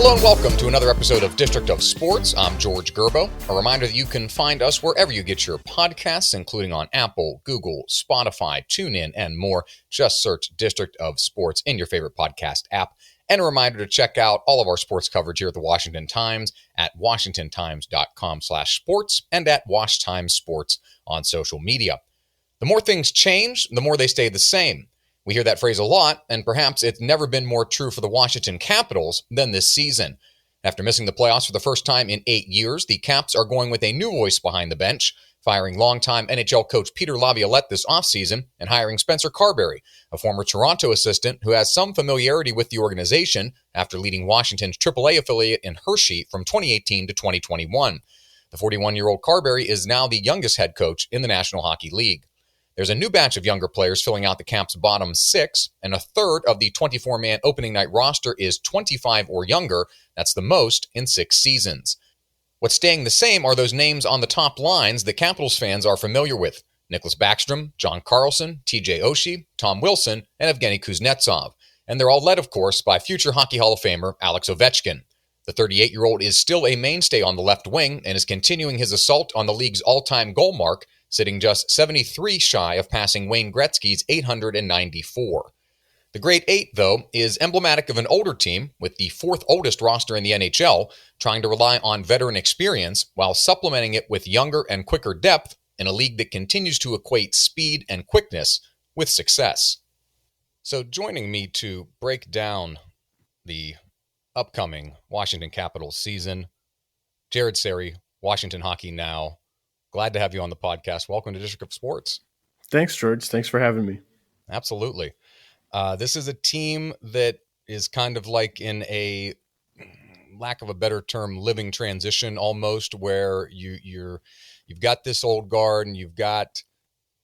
Hello and welcome to another episode of District of Sports. I'm George Gerbo. A reminder that you can find us wherever you get your podcasts, including on Apple, Google, Spotify, TuneIn, and more. Just search District of Sports in your favorite podcast app. And a reminder to check out all of our sports coverage here at the Washington Times at washingtontimes.com/sports and at Wash Times Sports on social media. The more things change, the more they stay the same. We hear that phrase a lot, and perhaps it's never been more true for the Washington Capitals than this season. After missing the playoffs for the first time in 8 years, the Caps are going with a new voice behind the bench, firing longtime NHL coach Peter Laviolette this offseason and hiring Spencer Carbury, a former Toronto assistant who has some familiarity with the organization after leading Washington's AAA affiliate in Hershey from 2018 to 2021. The 41-year-old Carbury is now the youngest head coach in the National Hockey League. There's a new batch of younger players filling out the Caps' bottom six, and a third of the 24-man opening night roster is 25 or younger. That's the most in 6 seasons. What's staying the same are those names on the top lines that Capitals fans are familiar with: Nicholas Backstrom, John Carlson, TJ Oshie, Tom Wilson, and Evgeny Kuznetsov. And they're all led, of course, by future Hockey Hall of Famer Alex Ovechkin. The 38-year-old is still a mainstay on the left wing and is continuing his assault on the league's all-time goal mark, sitting just 73 shy of passing Wayne Gretzky's 894. The Great Eight, though, is emblematic of an older team with the 4th oldest roster in the NHL, trying to rely on veteran experience while supplementing it with younger and quicker depth in a league that continues to equate speed and quickness with success. So joining me to break down the upcoming Washington Capitals season, Jared Serre, Washington Hockey Now. Glad to have you on the podcast. Welcome to District of Sports. Thanks, George. Thanks for having me. Absolutely. This is a team that is kind of like in a, lack of a better term, living transition almost, where you've got this old guard and you've got,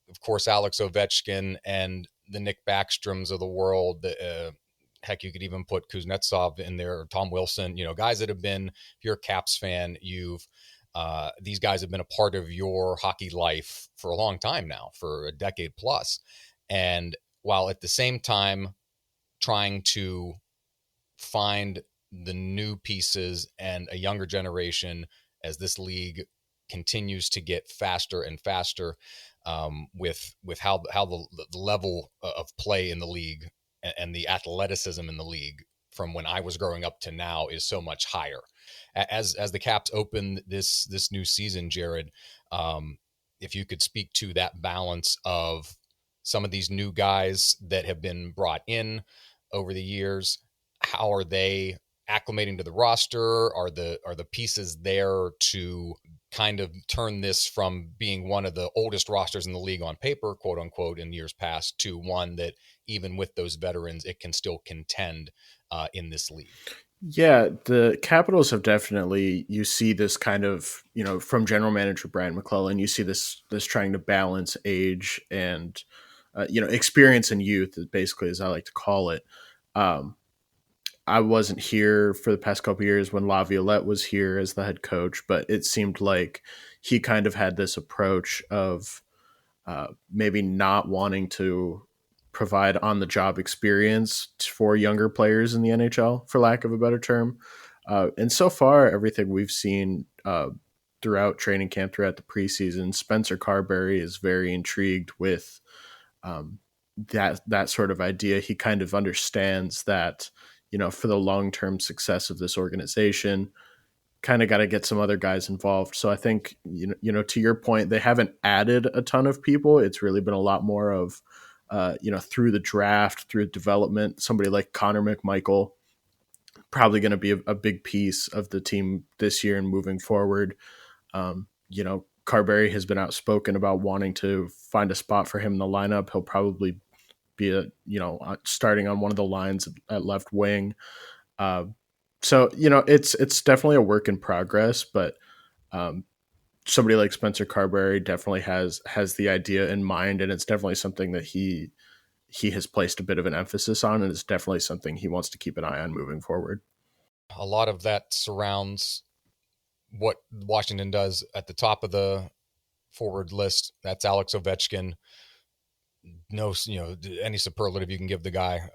of course, Alex Ovechkin and the Nick Backstroms of the world. Heck, you could even put Kuznetsov in there, or Tom Wilson, guys that have been, if you're a Caps fan, these guys have been a part of your hockey life for a long time now, for a decade plus. And while at the same time trying to find the new pieces and a younger generation as this league continues to get faster and faster, with how the level of play in the league and the athleticism in the league from when I was growing up to now is so much higher. As the Caps open this new season, Jared, if you could speak to that balance of some of these new guys that have been brought in over the years, how are they acclimating to the roster? Are the pieces there to kind of turn this from being one of the oldest rosters in the league on paper, quote unquote, in years past, to one that even with those veterans, it can still contend in this league? Yeah, the Capitals have definitely, you see this kind of, from general manager Brian McClellan, you see this trying to balance age and, experience and youth, basically, as I like to call it. I wasn't here for the past couple of years when Laviolette was here as the head coach, but it seemed like he kind of had this approach of maybe not wanting to provide on-the-job experience for younger players in the NHL, for lack of a better term. And so far, everything we've seen throughout training camp, throughout the preseason, Spencer Carbury is very intrigued with that sort of idea. He kind of understands that, for the long-term success of this organization, kind of got to get some other guys involved. So I think, to your point, they haven't added a ton of people. It's really been a lot more of, through the draft, through development. Somebody like Connor McMichael, probably going to be a big piece of the team this year and moving forward. Carbury has been outspoken about wanting to find a spot for him in the lineup. He'll probably be starting on one of the lines at left wing. So it's definitely a work in progress, but somebody like Spencer Carbury definitely has the idea in mind, and it's definitely something that he has placed a bit of an emphasis on, and it's definitely something he wants to keep an eye on moving forward. A lot of that surrounds what Washington does at the top of the forward list. That's Alex Ovechkin. No, any superlative you can give the guy,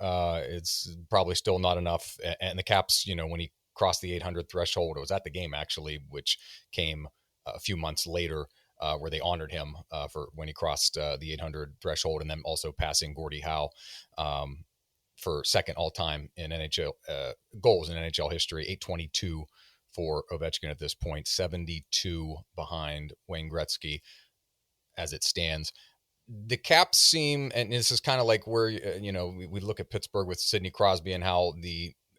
it's probably still not enough. And the Caps, when he crossed the 800 threshold. It was at the game, actually, which came a few months later, where they honored him for when he crossed the 800 threshold, and then also passing Gordie Howe for second all-time in NHL goals in NHL history, 822 for Ovechkin at this point, 72 behind Wayne Gretzky as it stands. The Caps seem, and this is kind of like where, we look at Pittsburgh with Sidney Crosby and how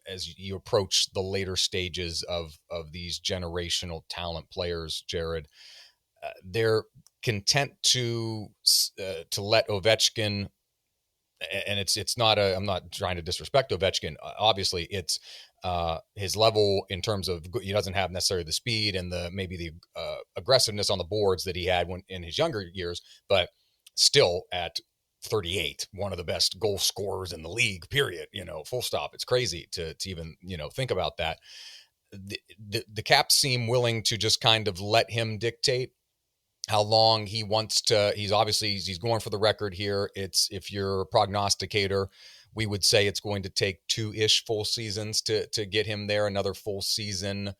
as you approach the later stages of these generational talent players, Jared, they're content to let Ovechkin, and it's not I'm not trying to disrespect Ovechkin. Obviously, it's his level in terms of he doesn't have necessarily the speed and maybe the aggressiveness on the boards that he had in his younger years, but still at 38, one of the best goal scorers in the league, period, full stop. It's crazy to even, think about that. The Caps seem willing to just kind of let him dictate how long he wants to. He's going for the record here. If you're a prognosticator, we would say it's going to take 2-ish full seasons to get him there, another full season,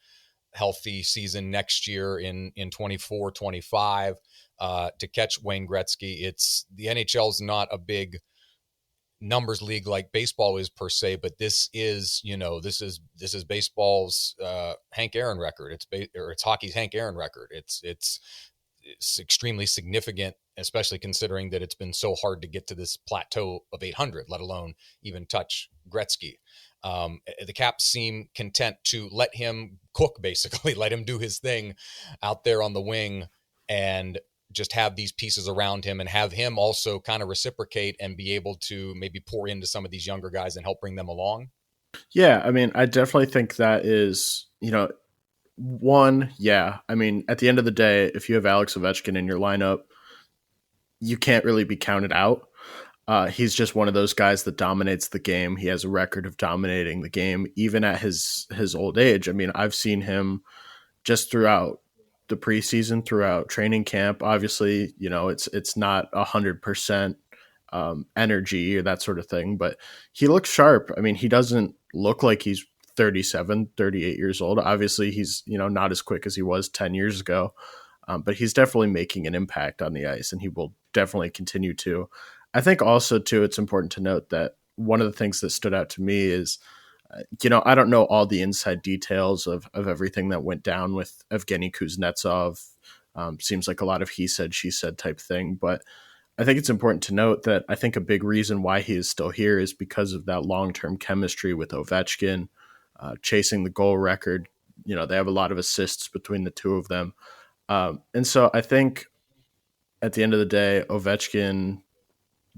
healthy season next year in 24, 25 to catch Wayne Gretzky. It's the NHL is not a big numbers league like baseball is per se, but this is baseball's Hank Aaron record. It's hockey's Hank Aaron record. It's extremely significant, especially considering that it's been so hard to get to this plateau of 800, let alone even touch Gretzky. The Caps seem content to let him cook, basically, let him do his thing out there on the wing and just have these pieces around him and have him also kind of reciprocate and be able to maybe pour into some of these younger guys and help bring them along. Yeah, I mean, I definitely think that is, one, yeah. I mean, at the end of the day, if you have Alex Ovechkin in your lineup, you can't really be counted out. He's just one of those guys that dominates the game. He has a record of dominating the game, even at his old age. I mean, I've seen him just throughout the preseason, throughout training camp. Obviously, it's not 100% energy or that sort of thing, but he looks sharp. I mean, he doesn't look like he's 37, 38 years old. Obviously, he's, not as quick as he was 10 years ago, but he's definitely making an impact on the ice, and he will definitely continue to. I think also, too, it's important to note that one of the things that stood out to me is, I don't know all the inside details of everything that went down with Evgeny Kuznetsov. Seems like a lot of he said, she said type thing, but I think it's important to note that I think a big reason why he is still here is because of that long-term chemistry with Ovechkin, chasing the goal record. They have a lot of assists between the two of them. And so I think at the end of the day,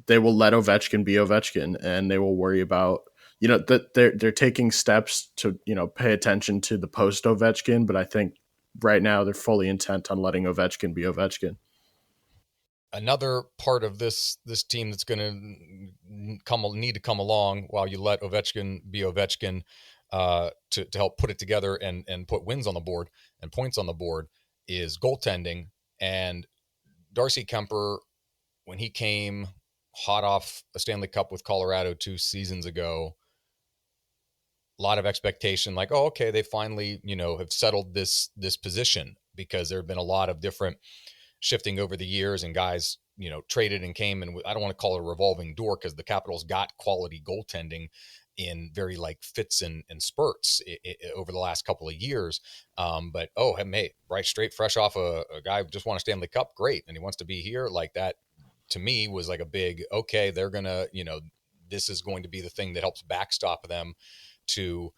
they will let Ovechkin be Ovechkin, and they will worry about, that they're taking steps to, pay attention to the post Ovechkin. But I think right now they're fully intent on letting Ovechkin be Ovechkin. Another part of this team that's going to need to come along while you let Ovechkin be Ovechkin to help put it together and put wins on the board and points on the board is goaltending. And Darcy Kuemper, when he came hot off a Stanley Cup with Colorado 2 seasons ago, a lot of expectation, like, oh, okay, they finally, have settled this position, because there have been a lot of different shifting over the years and guys, traded and came, and I don't want to call it a revolving door, because the Capitals got quality goaltending in very fits and spurts over the last couple of years. But, hey, right, straight, fresh off a guy who just won a Stanley Cup, great, and he wants to be here, like that, to me was like a big, okay, they're going to, this is going to be the thing that helps backstop them to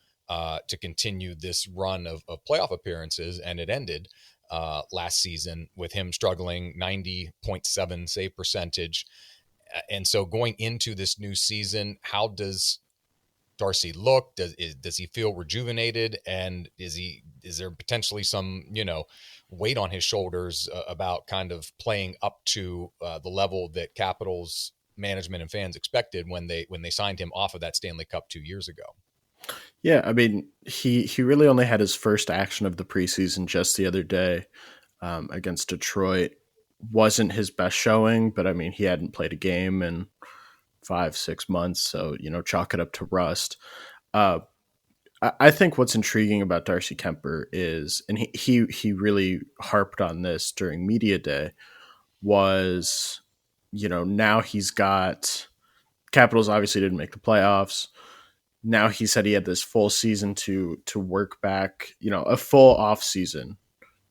continue this run of playoff appearances. And it ended last season with him struggling, 90.7 save percentage. And so going into this new season, how does Darcy look? Does he feel rejuvenated? And is there potentially some, weight on his shoulders about kind of playing up to the level that Capitals management and fans expected when they signed him off of that Stanley Cup 2 years ago? Yeah, I mean, he really only had his first action of the preseason just the other day against Detroit. Wasn't his best showing, but I mean, he hadn't played a game in 5-6 months, so chalk it up to rust. I think what's intriguing about Darcy Kemper is, and he really harped on this during media day, was, now he's got Capitals obviously didn't make the playoffs. Now he said he had this full season to work back, a full off season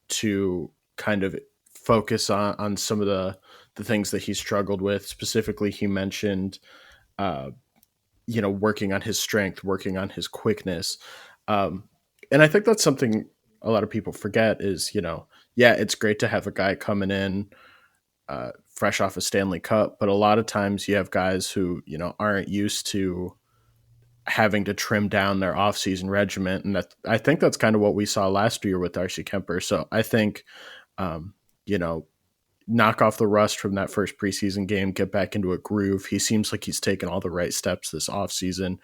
to kind of focus on some of the things that he struggled with. Specifically, he mentioned uh, working on his strength, working on his quickness. Um, and I think that's something a lot of people forget is, yeah, it's great to have a guy coming in fresh off a Stanley Cup, but a lot of times you have guys who, aren't used to having to trim down their offseason regiment. And that, I think that's kind of what we saw last year with Darcy Kemper. So I think, um, you know, knock off the rust from that first preseason game, get back into a groove. He seems like he's taken all the right steps this offseason.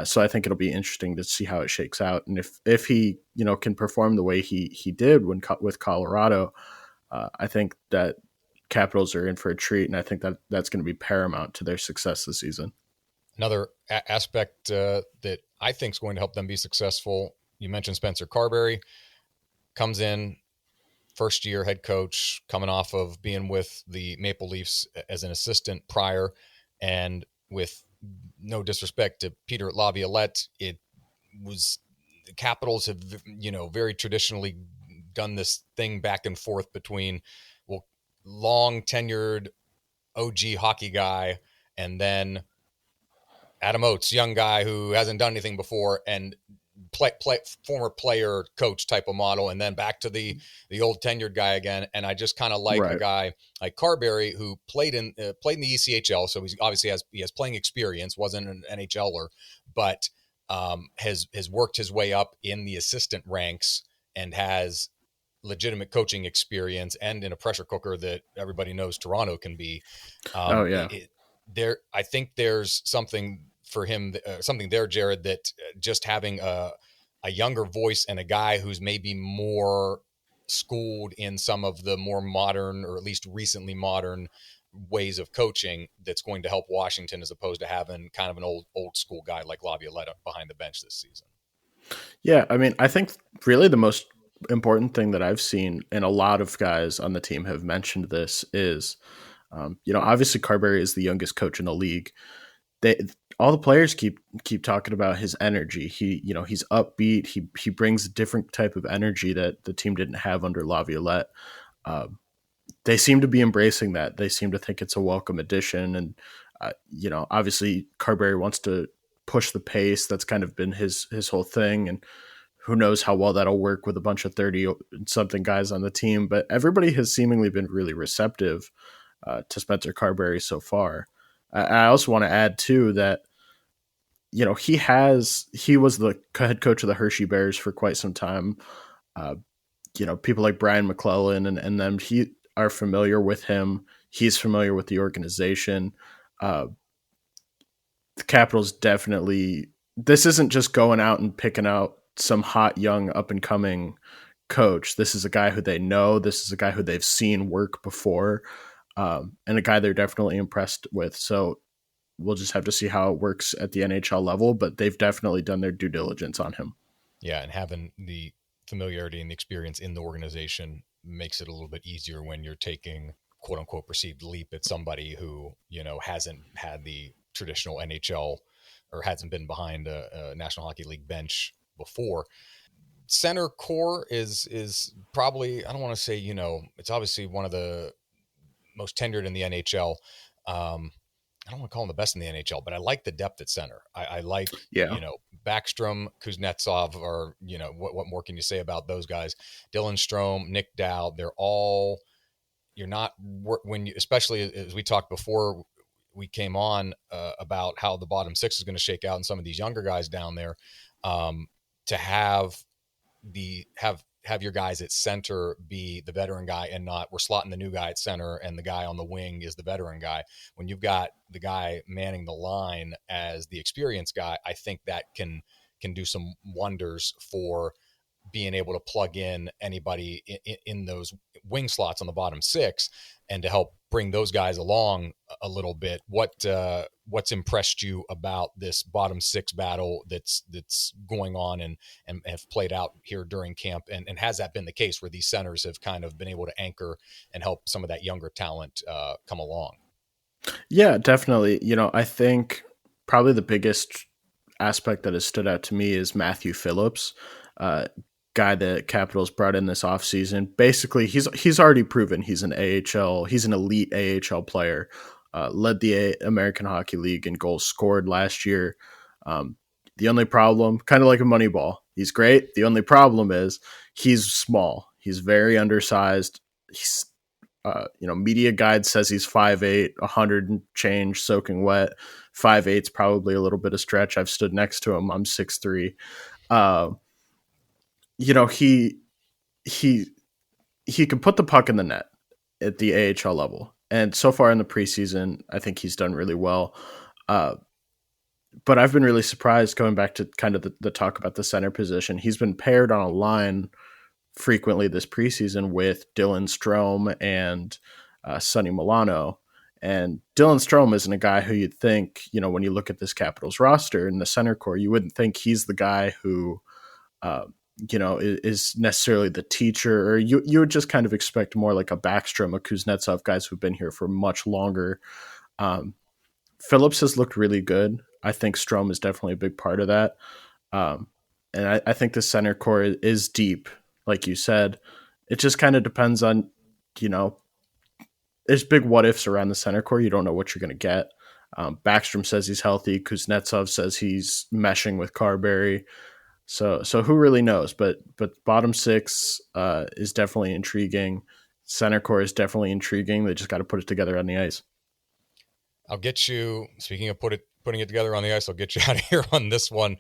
So I think it'll be interesting to see how it shakes out. And if he, can perform the way he did with Colorado, I think that Capitals are in for a treat. And I think that that's going to be paramount to their success this season. Another aspect that I think is going to help them be successful, you mentioned Spencer Carbury, comes in, first year head coach, coming off of being with the Maple Leafs as an assistant prior. And with no disrespect to Peter Laviolette, it was the Capitals have, very traditionally done this thing back and forth between, well, long tenured OG hockey guy and then Adam Oates, young guy who hasn't done anything before, and former player coach type of model, and then back to the old tenured guy again. And I just kind of like a guy like Carberry who played in the ECHL, so he's obviously has playing experience, wasn't an NHLer, but has worked his way up in the assistant ranks and has legitimate coaching experience and in a pressure cooker that everybody knows Toronto can be. Oh yeah. I think there's something for him, something there, Jared, that just having a younger voice and a guy who's maybe more schooled in some of the more modern, or at least recently modern ways of coaching, that's going to help Washington, as opposed to having kind of an old school guy like Laviolette behind the bench this season. Yeah, I mean, I think really the most important thing that I've seen, and a lot of guys on the team have mentioned this, is obviously Carberry is the youngest coach in the league. All the players keep talking about his energy. He's upbeat. He brings a different type of energy that the team didn't have under Laviolette. They seem to be embracing that. They seem to think it's a welcome addition. And obviously Carberry wants to push the pace. That's kind of been his whole thing. And who knows how well that'll work with a bunch of 30-something guys on the team. But everybody has seemingly been really receptive to Spencer Carberry so far. I also want to add too that he was the head coach of the Hershey Bears for quite some time. People like Brian McClellan and them are familiar with him. He's familiar with the organization. The Capitals definitely. This isn't just going out and picking out some hot young up and coming coach. This is a guy who they know. This is a guy who they've seen work before. And a guy they're definitely impressed with. So we'll just have to see how it works at the NHL level, but they've definitely done their due diligence on him. Yeah, and having the familiarity and the experience in the organization makes it a little bit easier when you're taking quote unquote perceived leap at somebody who, hasn't had the traditional NHL or hasn't been behind a National Hockey League bench before. Center core is probably, I don't want to say, it's obviously one of the most tenured in the NHL. I don't want to call him the best in the NHL, but I like the depth at center. I like, Backstrom, Kuznetsov, or, what more can you say about those guys? Dylan Strome, Nick Dow, they're all, especially as we talked before we came on about how the bottom six is going to shake out and some of these younger guys down there, to have your guys at center be the veteran guy, and not we're slotting the new guy at center and the guy on the wing is the veteran guy. When you've got the guy manning the line as the experienced guy, I think that can do some wonders for being able to plug in anybody in those wing slots on the bottom six and to help bring those guys along a little bit. What's impressed you about this bottom six battle that's going on and have played out here during camp? And has that been the case where these centers have kind of been able to anchor and help some of that younger talent come along? Yeah, definitely. I think probably the biggest aspect that has stood out to me is Matthew Phillips, guy that Capitals brought in this offseason. Basically, he's already proven he's an he's an elite AHL player. Led the American Hockey League in goals scored last year. The only problem, kind of like a Moneyball, he's great. The only problem is he's small. He's very undersized. He's media guide says he's 5'8", 100 and change, soaking wet. 5'8's probably a little bit of stretch. I've stood next to him. I'm 6'3". He can put the puck in the net at the AHL level. And so far in the preseason, I think he's done really well. But I've been really surprised, going back to kind of the talk about the center position. He's been paired on a line frequently this preseason with Dylan Strome and Sonny Milano. And Dylan Strome isn't a guy who you'd think, when you look at this Capitals roster in the center core, you wouldn't think he's the guy who, is necessarily the teacher, or you would just kind of expect more like a Backstrom, a Kuznetsov, guys who've been here for much longer. Phillips has looked really good. I think Strome is definitely a big part of that. And I think the center core is deep. Like you said, it just kind of depends on, there's big what ifs around the center core. You don't know what you're going to get. Backstrom says he's healthy. Kuznetsov says he's meshing with Carbury. So who really knows? But bottom six is definitely intriguing. Center core is definitely intriguing. They just got to put it together on the ice. I'll get you, speaking of putting it together on the ice, I'll get you out of here on this one.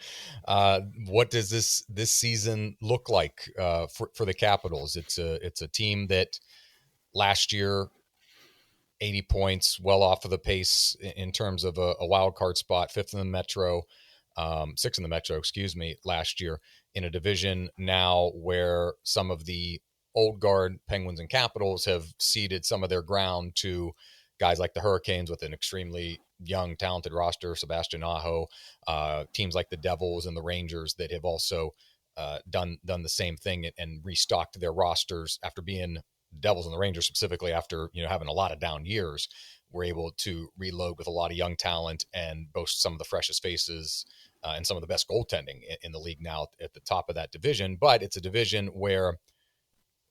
What does this season look like for the Capitals? It's a team that last year, 80 points, well off of the pace in terms of a wild card spot, sixth in the Metro, last year, in a division now where some of the old guard Penguins and Capitals have ceded some of their ground to guys like the Hurricanes with an extremely young, talented roster, Sebastian Aho, teams like the Devils and the Rangers that have also done the same thing and restocked their rosters after being Devils and the Rangers specifically after having a lot of down years, were able to reload with a lot of young talent and boast some of the freshest faces and some of the best goaltending in the league now at the top of that division. But it's a division where,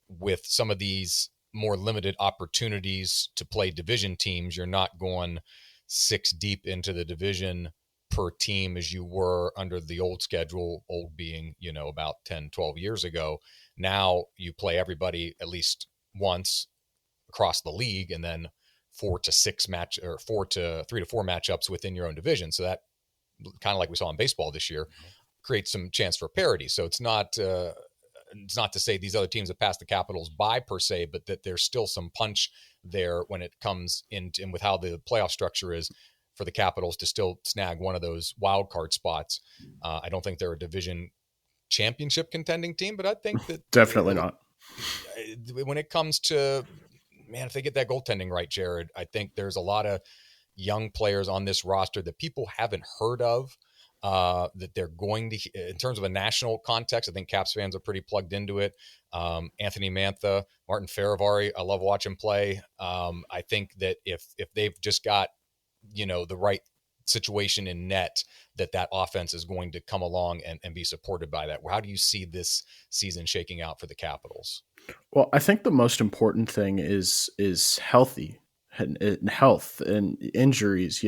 with some of these more limited opportunities to play division teams, you're not going six deep into the division per team as you were under the old schedule, old being, about 10, 12 years ago. Now you play everybody at least once across the league, and then 3 to 4 matchups within your own division. So that, kind of like we saw in baseball this year, creates some chance for parity. So it's not to say these other teams have passed the Capitals by per se, but that there's still some punch there when it comes in with how the playoff structure is for the Capitals to still snag one of those wild card spots. I don't think they're a division championship contending team, but I think that definitely not. When it comes to, if they get that goaltending right, Jared, I think there's a lot of young players on this roster that people haven't heard of, that they're going to, in terms of a national context. I think Caps fans are pretty plugged into it. Anthony Mantha, Martin Faravari, I love watching play. I think that if they've just got, the right situation in net, that offense is going to come along and be supported by that. How do you see this season shaking out for the Capitals? Well, I think the most important thing is healthy and health and injuries.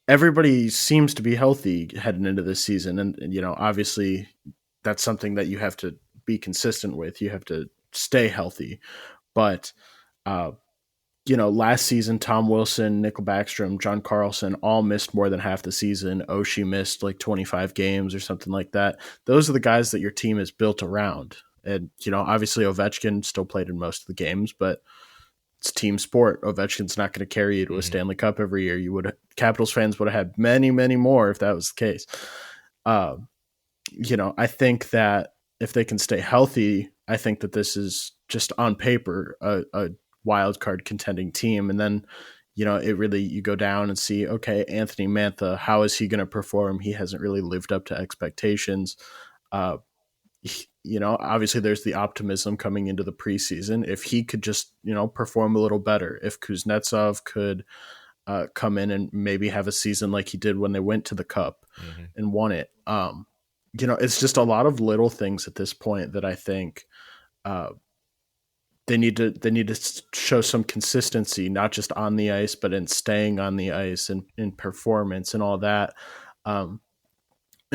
Everybody seems to be healthy heading into this season. And obviously that's something that you have to be consistent with. You have to stay healthy. But, last season, Tom Wilson, Nickel Backstrom, John Carlson all missed more than half the season. Oshie missed like 25 games or something like that. Those are the guys that your team is built around. And, obviously Ovechkin still played in most of the games, but it's team sport. Ovechkin's not going to carry you to a Stanley Cup every year. Capitals fans would have had many, many more if that was the case. I think that if they can stay healthy, I think that this is just on paper a wild card contending team. And then, it really, you go down and see, okay, Anthony Mantha, how is he going to perform? He hasn't really lived up to expectations. Obviously there's the optimism coming into the preseason. If he could just, perform a little better, if Kuznetsov could come in and maybe have a season like he did when they went to the Cup and won it. It's just a lot of little things at this point that I think they need to show some consistency, not just on the ice, but in staying on the ice and in performance and all that. And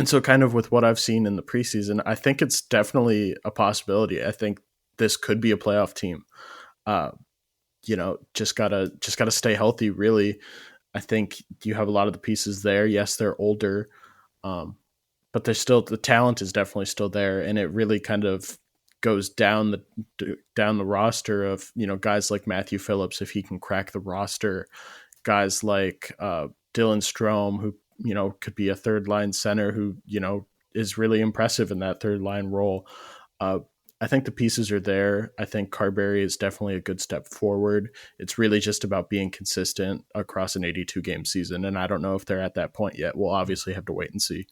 so kind of with what I've seen in the preseason, I think it's definitely a possibility. I think this could be a playoff team. Just gotta stay healthy, really. I think you have a lot of the pieces there. Yes, they're older, but there's still, the talent is definitely still there. And it really kind of goes down the roster of, guys like Matthew Phillips, if he can crack the roster, guys like Dylan Strome, who, could be a third line center who, is really impressive in that third line role. I think the pieces are there. I think Carbury is definitely a good step forward. It's really just about being consistent across an 82 game season. And I don't know if they're at that point yet. We'll obviously have to wait and see.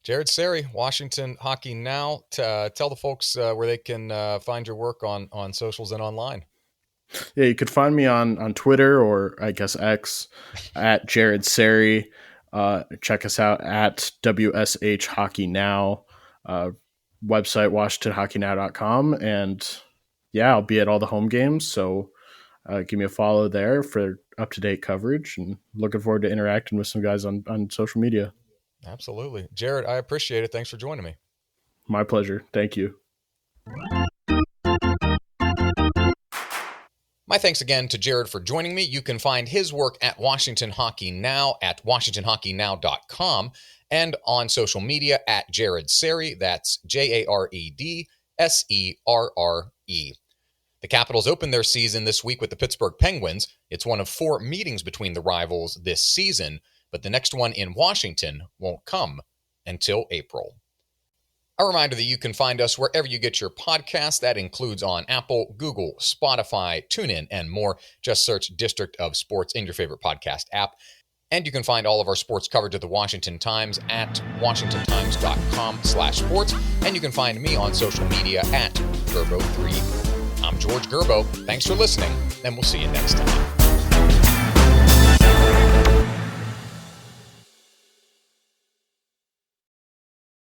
Jared Serre, Washington Hockey Now. Tell the folks where they can find your work on socials and online. Yeah, you could find me on Twitter, or I guess X, at Jared Serre. Check us out at WSH Hockey Now. Website, WashingtonHockeyNow.com. And yeah, I'll be at all the home games. So give me a follow there for up-to-date coverage, and looking forward to interacting with some guys on social media. Absolutely. Jared, I appreciate it. Thanks for joining me. My pleasure. Thank you. My thanks again to Jared for joining me. You can find his work at Washington Hockey Now at WashingtonHockeyNow.com and on social media at Jared Serre. That's JaredSerre. The Capitals open their season this week with the Pittsburgh Penguins. It's one of 4 meetings between the rivals this season, but the next one in Washington won't come until April. A reminder that you can find us wherever you get your podcasts. That includes on Apple, Google, Spotify, TuneIn, and more. Just search District of Sports in your favorite podcast app. And you can find all of our sports coverage at the Washington Times at washingtontimes.com/sports. And you can find me on social media at Gerbo3. I'm George Gerbo. Thanks for listening, and we'll see you next time.